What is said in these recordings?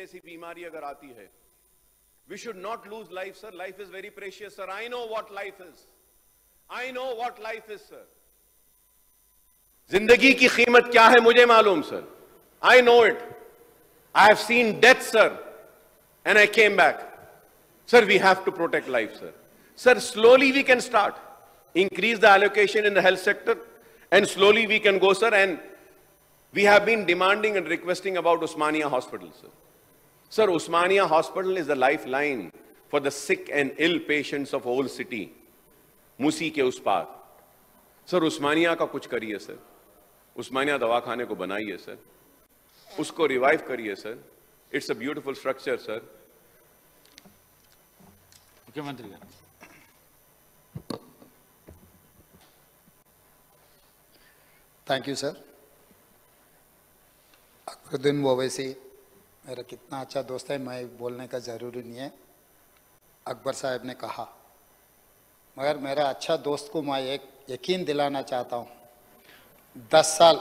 ऐसी बीमारी अगर आती है, we should not lose life, sir. Life is very precious, sir. I know what life is. I know what life is, sir. जिंदगी की कीमत क्या है मुझे मालूम, sir. I know it. I have seen death, sir, and I came back. Sir, we have to protect life, sir. Sir, slowly we can start. Increase the allocation in the health sector, and slowly we can go, sir. And we have been demanding and requesting about Osmania Hospital, sir. Sir, Osmania Hospital is the lifeline for the sick and ill patients of whole city. Musi के उस पार. Sir, उस्मानिया का कुछ करिए sir. उस्मानिया दवाखाने को बनाइए sir. उसको revive करिए sir. It's a beautiful structure sir. मुख्यमंत्री का thank you sir. Akbaruddin Owaisi मेरा कितना अच्छा दोस्त है, मैं बोलने का ज़रूरी नहीं है. अकबर साहब ने कहा, मगर मेरा अच्छा दोस्त को मैं एक यकीन दिलाना चाहता हूँ. 10 साल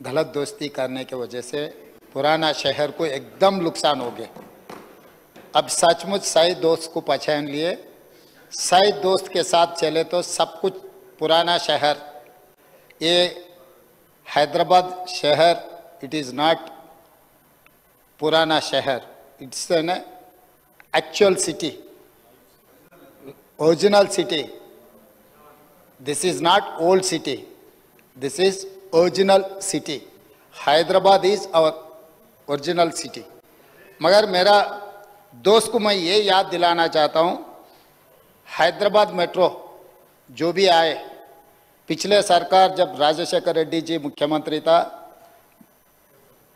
गलत दोस्ती करने की वजह से पुराना शहर को एकदम नुकसान हो गया. अब सचमुच सही दोस्त को पहचान लिए, सही दोस्त के साथ चले तो सब कुछ. पुराना शहर, ये हैदराबाद शहर, इट इज़ नॉट पुराना शहर, it's an actual city, original city. This is not old city, this is original city. Hyderabad is our original city. मगर मेरा दोस्त को मैं ये याद दिलाना चाहता हूँ, हैदराबाद मेट्रो जो भी आए, पिछले सरकार जब राजशेखर रेड्डी जी मुख्यमंत्री था,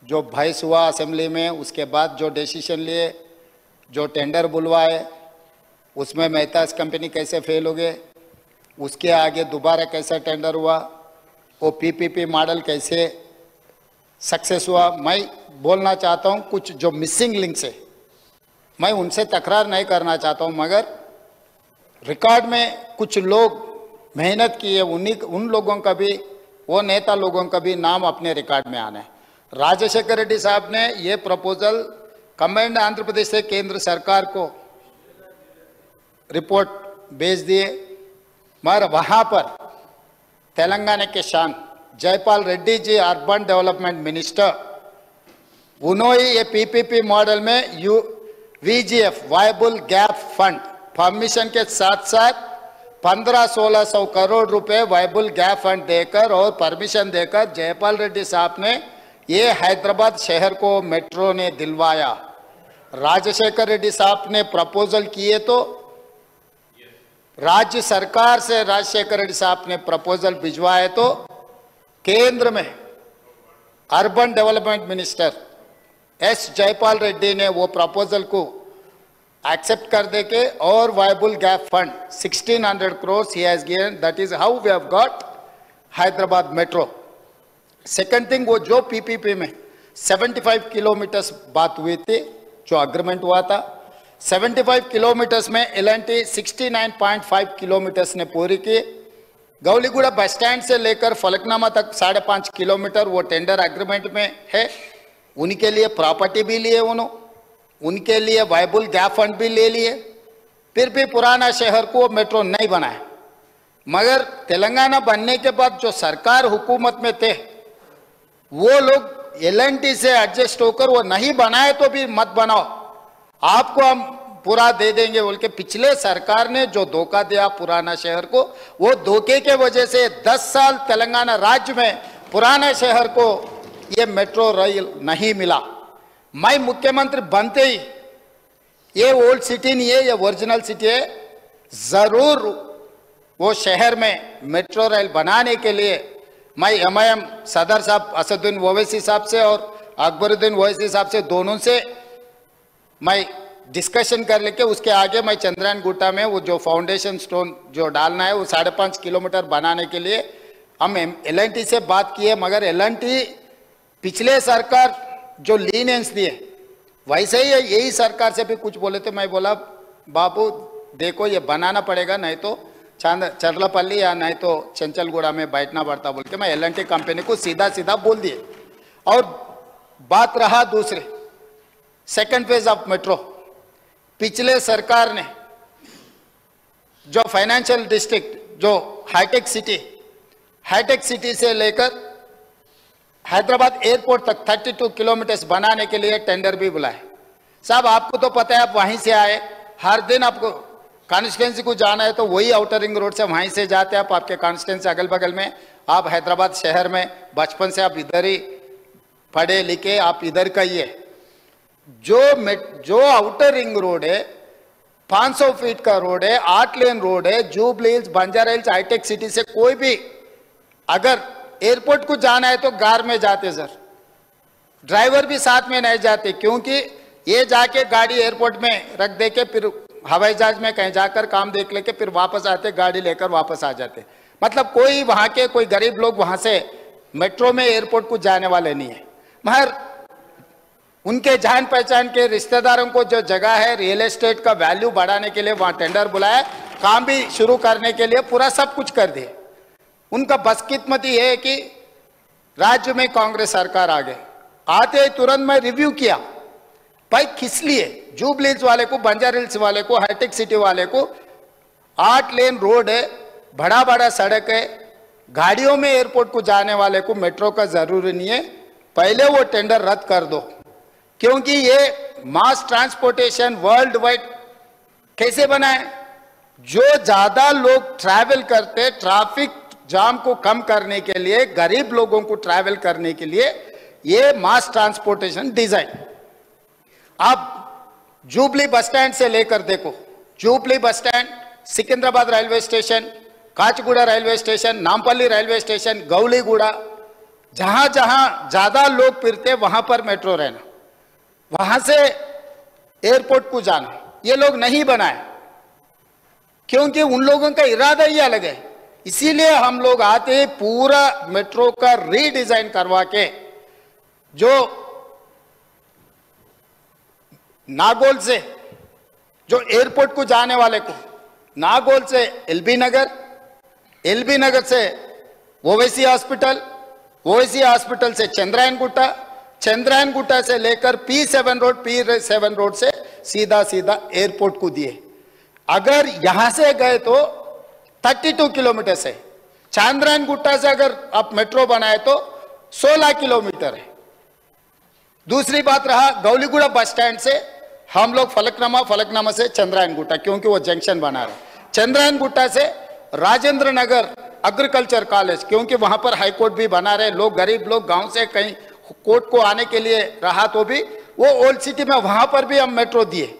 जो बहस हुआ असेंबली में, उसके बाद जो डिसीजन लिए, जो टेंडर बुलवाए, उसमें मेहताज कंपनी कैसे फेल हो गए, उसके आगे दोबारा कैसा टेंडर हुआ, वो पीपीपी मॉडल कैसे सक्सेस हुआ. मैं बोलना चाहता हूँ कुछ जो मिसिंग लिंक्स है, मैं उनसे तकरार नहीं करना चाहता हूँ, मगर रिकॉर्ड में कुछ लोग मेहनत किए, उन लोगों का भी, वो नेता लोगों का भी नाम अपने रिकॉर्ड में आना है. राजशेखर रेड्डी साहब ने ये प्रपोजल कंबाइंड आंध्र प्रदेश से केंद्र सरकार को रिपोर्ट भेज दिए, मगर वहाँ पर तेलंगाना के शान Jaipal Reddy ji urban development minister, उन्होंने ये पीपीपी मॉडल में VGF viable gap fund permission के साथ साथ 1500-1600 करोड़ रुपए वायबल गैप फंड देकर और परमिशन देकर जयपाल रेड्डी साहब ने ये हैदराबाद शहर को मेट्रो ने दिलवाया. राजशेखर रेड्डी साहब ने प्रपोजल किए तो राज्य सरकार से राजशेखर रेड्डी साहब ने प्रपोजल भिजवाए तो केंद्र में urban development minister S Jaipal Reddy ने वो प्रपोजल को एक्सेप्ट कर दे के और वायबल गैप फंड 1600 करोड़ ही has given. That is how we have got Hyderabad metro. Second thing, वो जो पीपीपी में 75 किलोमीटर्स बात हुई थी, जो अग्रीमेंट हुआ था, 75 किलोमीटर्स में एल&टी 69.5 किलोमीटर्स ने पूरी की. गौलीगुड़ा बस स्टैंड से लेकर फलकनामा तक 5.5 किलोमीटर वो टेंडर एग्रीमेंट में है. उनके लिए प्रॉपर्टी भी लिए, उनके लिए वायबल गैप फंड भी ले लिए, फिर भी पुराना शहर को मेट्रो नहीं बनाया. मगर तेलंगाना बनने के बाद जो सरकार हुकूमत में थे, वो लोग एल&टी से एडजस्ट होकर वो नहीं बनाए तो भी मत बनाओ, आपको हम पूरा दे देंगे बोल के पिछले सरकार ने जो धोखा दिया पुराना शहर को, वो धोखे के वजह से 10 साल तेलंगाना राज्य में पुराना शहर को ये मेट्रो रेल नहीं मिला. मैं मुख्यमंत्री बनते ही, ये ओल्ड सिटी नहीं है, ये ओरिजिनल सिटी है, जरूर वो शहर में मेट्रो रेल बनाने के लिए मैं एमआईएम सदर साहब असदुद्दीन ओवैसी साहब से और अकबरुद्दीन ओवैसी साहब से, दोनों से मैं डिस्कशन कर लेके उसके आगे मैं चंद्रायन गुट्टा में वो जो फाउंडेशन स्टोन जो डालना है, वो 5.5 किलोमीटर बनाने के लिए हम एल&टी से बात किए. मगर एल&टी पिछले सरकार जो लीनेंस दिए, वैसे ही यही सरकार से भी कुछ बोले थे. मैं बोला, बाबू देखो ये बनाना पड़ेगा, नहीं तो चरलापल्ली या नहीं तो चंचलगुड़ा में बैठना पड़ता बोल के मैं एल&टी कंपनी को सीधा सीधा बोल दिए. और बात रहा दूसरे, सेकंड फेज ऑफ मेट्रो पिछले सरकार ने जो फाइनेंशियल डिस्ट्रिक्ट जो हाईटेक सिटी से लेकर हैदराबाद एयरपोर्ट तक 32 किलोमीटर बनाने के लिए टेंडर भी बुलाए। साहब आपको तो पता है, आप वहीं से आए, हर दिन आपको कॉन्स्टिट्यूंसी को जाना है तो वही आउटर रिंग रोड से वहीं से जाते हैं आप, आपके कॉन्स्टिट्यूंसी अगल बगल में, आप हैदराबाद शहर में बचपन से आप इधर ही पढ़े लिखे, आप इधर का ही है। जो आउटर रिंग रोड है 500 फीट का रोड है, 8 लेन रोड है, जुबली हिल्स, बंजारा हिल्स, हाईटेक सिटी से कोई भी अगर एयरपोर्ट को जाना है तो कार में जाते सर, ड्राइवर भी साथ में नहीं जाते, क्योंकि ये जाके गाड़ी एयरपोर्ट में रख दे के फिर हवाई जहाज में कहीं जाकर काम देख लेके फिर वापस आते, गाड़ी लेकर वापस आ जाते। मतलब कोई वहां के कोई गरीब लोग वहां से मेट्रो में एयरपोर्ट को जाने वाले नहीं है। मगर उनके जान पहचान के रिश्तेदारों को जो जगह है रियल एस्टेट का वैल्यू बढ़ाने के लिए वहां टेंडर बुलाया, काम भी शुरू करने के लिए पूरा सब कुछ कर दिए। उनका बदकिस्मती है कि राज्य में कांग्रेस सरकार आ गई, आते ही तुरंत में रिव्यू किया, भाई किस लिए जुबली हिल्स वाले को, बंजारा हिल्स वाले को, हाईटेक सिटी वाले को 8 लेन रोड है, बड़ा बड़ा सड़क है, गाड़ियों में एयरपोर्ट को जाने वाले को मेट्रो का जरूरी नहीं है, पहले वो टेंडर रद्द कर दो। क्योंकि ये मास ट्रांसपोर्टेशन वर्ल्ड वाइड कैसे बनाए, जो ज्यादा लोग ट्रैवल करते, ट्रैफिक जाम को कम करने के लिए, गरीब लोगों को ट्रैवल करने के लिए ये मास ट्रांसपोर्टेशन डिजाइन। आप जुबली बस स्टैंड से लेकर देखो, Jubilee bus stand, Secunderabad railway station, Kacheguda railway station, Nampally railway station, Gowliguda, जहां जहां ज्यादा लोग फिरते वहां पर मेट्रो रहना, वहां से एयरपोर्ट को जाना, ये लोग नहीं बनाए क्योंकि उन लोगों का इरादा ही अलग है। इसीलिए हम लोग आते ही पूरा मेट्रो का रीडिजाइन करवा के, जो नागौल से जो एयरपोर्ट को जाने वाले को नागौल से एलबी नगर से ओवैसी हॉस्पिटल, ओवैसी हॉस्पिटल से चंद्रायन गुट्टा से लेकर P7 रोड से सीधा एयरपोर्ट को दिए। अगर यहां से गए तो 32 किलोमीटर से, चंद्रायन गुट्टा से अगर आप मेट्रो बनाए तो 16 किलोमीटर है। दूसरी बात रहा गौलीगुड़ा बस स्टैंड से हम लोग फलकनामा से चंद्रायन गुट्टा, क्योंकि वो जंक्शन बना रहे, चंद्रायन गुट्टा से राजेंद्र नगर एग्रीकल्चर कॉलेज, क्योंकि वहां पर हाई कोर्ट भी बना रहे, लोग गरीब लोग गांव से कहीं कोर्ट को आने के लिए रहा तो भी वो ओल्ड सिटी में वहां पर भी हम मेट्रो दिए,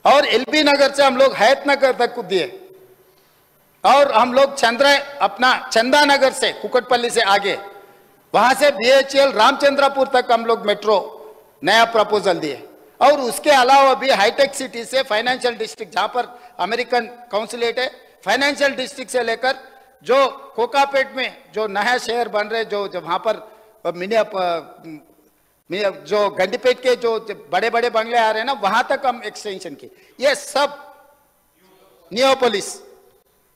और एलबी नगर से हम लोग हैत नगर तक दिए, और हम लोग चंदा नगर से कुकटपल्ली से आगे वहां से BHEL रामचंद्रपुर तक हम लोग मेट्रो नया प्रपोजल दिए। और उसके अलावा भी हाईटेक सिटी से फाइनेंशियल डिस्ट्रिक्ट, जहां पर अमेरिकन काउंसिलेट है, फाइनेंशियल डिस्ट्रिक्ट से लेकर जो कोकापेट में जो नया शहर बन रहे, जो वहां पर जो गंडीपेट के जो बड़े बड़े बंगले आ रहे हैं ना, वहां तक हम एक्सटेंशन की, ये सब नियोपोलिस,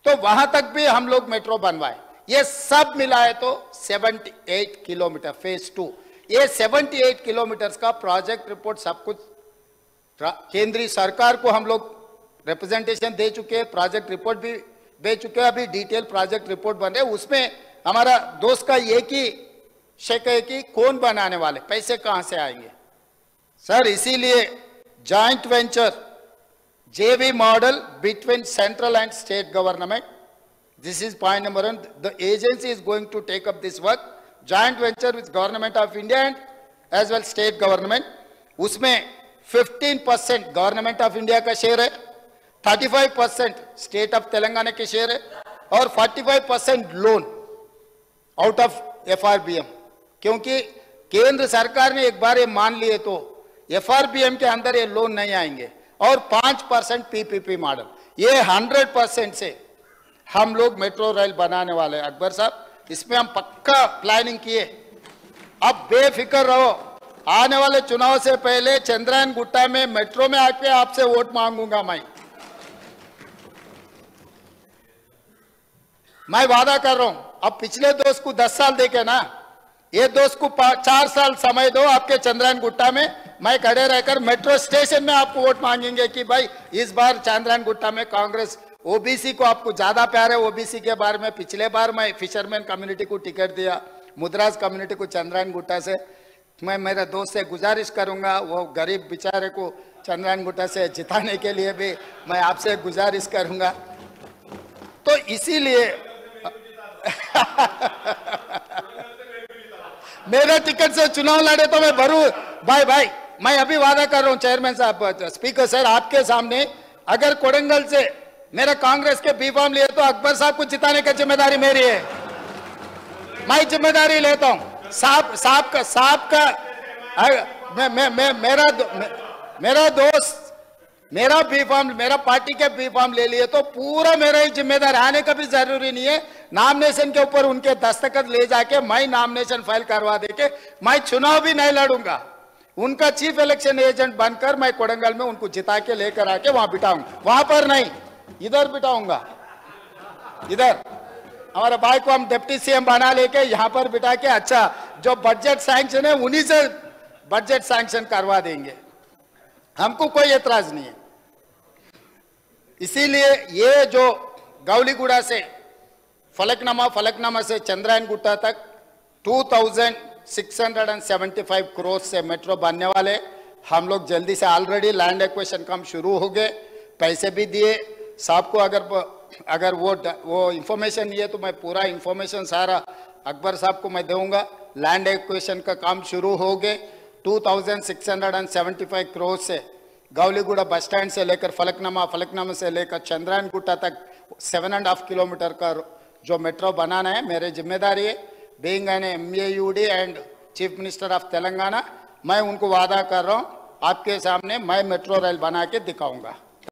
तो वहां तक भी हम लोग मेट्रो बनवाए। ये सब मिलाए तो 78 किलोमीटर फेज 2, ये 78 किलोमीटर का प्रोजेक्ट रिपोर्ट सब कुछ केंद्रीय सरकार को हम लोग रिप्रेजेंटेशन दे चुके हैं, प्रोजेक्ट रिपोर्ट भी भेज चुके हैं, अभी डिटेल प्रोजेक्ट रिपोर्ट बन रहे। उसमें हमारा दोस्त का एक ही शक है कि कौन बनाने वाले, पैसे कहां से आएंगे सर। इसीलिए joint venture JV model between central and state government, this is point number 1. The agency is going to take up this work, joint venture with government of India and as well state government. उसमें 15% government of India का share है, 35% state of Telangana के share है, और 45% loan out of FRBM, क्योंकि केंद्र सरकार ने एक बार ये मान लिए तो FRBM के अंदर ये लोन नहीं आएंगे, और 5% PPP मॉडल, ये 100% से हम लोग मेट्रो रेल बनाने वाले हैं। अकबर साहब, इसमें हम पक्का प्लानिंग किए, अब बेफिक्र रहो, आने वाले चुनाव से पहले चंद्रायन गुट्टा में मेट्रो में आके आपसे वोट मांगूंगा। मैं वादा कर रहा हूं, अब पिछले दोस्त को 10 साल देके ना, ये दोस्त को 4 साल समय दो, आपके चंद्रायन गुट्टा में मैं खड़े रहकर मेट्रो स्टेशन में आपको वोट मांगेंगे कि भाई इस बार चांद्रायण गुट्टा में कांग्रेस, ओबीसी को आपको ज्यादा प्यार है। ओबीसी के बारे में पिछले बार मैं फिशरमैन कम्युनिटी को टिकट दिया, मुद्राज कम्युनिटी को चांद्रायण गुट्टा से। मैं मेरे दोस्त से गुजारिश करूंगा, वो गरीब बेचारे को चांद्रायण गुट्टा से जिताने के लिए भी मैं आपसे गुजारिश करूंगा। तो इसीलिए मेरे टिकट से चुनाव लड़े तो मैं भरू। भाई मैं अभी वादा कर रहा हूं चेयरमैन साहब, स्पीकर सर, आपके सामने, अगर कोडंगल से मेरा कांग्रेस के बी फॉर्म लिए तो अकबर साहब को जिताने की जिम्मेदारी मेरी है। मैं जिम्मेदारी लेता हूं। साहब का मेरा दोस्त मेरा बी फॉर्म, मेरा पार्टी के बी फॉर्म ले लिए तो पूरा मेरा ही जिम्मेदार, आने का भी जरूरी नहीं है। नॉमिनेशन के ऊपर उनके दस्तखत ले जाके मैं नॉमिनेशन फाइल करवा देके मैं चुनाव भी नहीं लड़ूंगा। उनका चीफ इलेक्शन एजेंट बनकर मैं कोडंगल में उनको जिता के लेकर आके वहां बिठाऊंगा। वहां पर नहीं, इधर बिठाऊंगा। इधर हमारे भाई को हम डिप्टी सीएम बना लेके यहाँ पर बिठा के, अच्छा जो बजट सैंक्शन है उन्हीं से बजट सैंक्शन करवा देंगे। हमको कोई एतराज नहीं है। इसीलिए ये जो गौलीगुड़ा से फलकनामा से चांद्रायण गुट्टा तक 2675 करोड़ से मेट्रो बनने वाले। हम लोग जल्दी से ऑलरेडी लैंड एक्विजिशन काम शुरू हो गए, पैसे भी दिए साहब को। अगर वो इंफॉर्मेशन नहीं है तो मैं पूरा इंफॉर्मेशन सारा अकबर साहब को मैं दूंगा। लैंड एक्विजिशन का काम शुरू हो गए। 2675 करोड़ से गौलीगुड़ा बस स्टैंड से लेकर फलकनामा से लेकर चांद्रायण गुट्टा तक 7.5 किलोमीटर का जो मेट्रो बनाना है मेरी जिम्मेदारी है। Being an MAUD and chief minister of Telangana, मैं उनको वादा कर रहा हूं आपके सामने मैं मेट्रो रेल बना के दिखाऊंगा।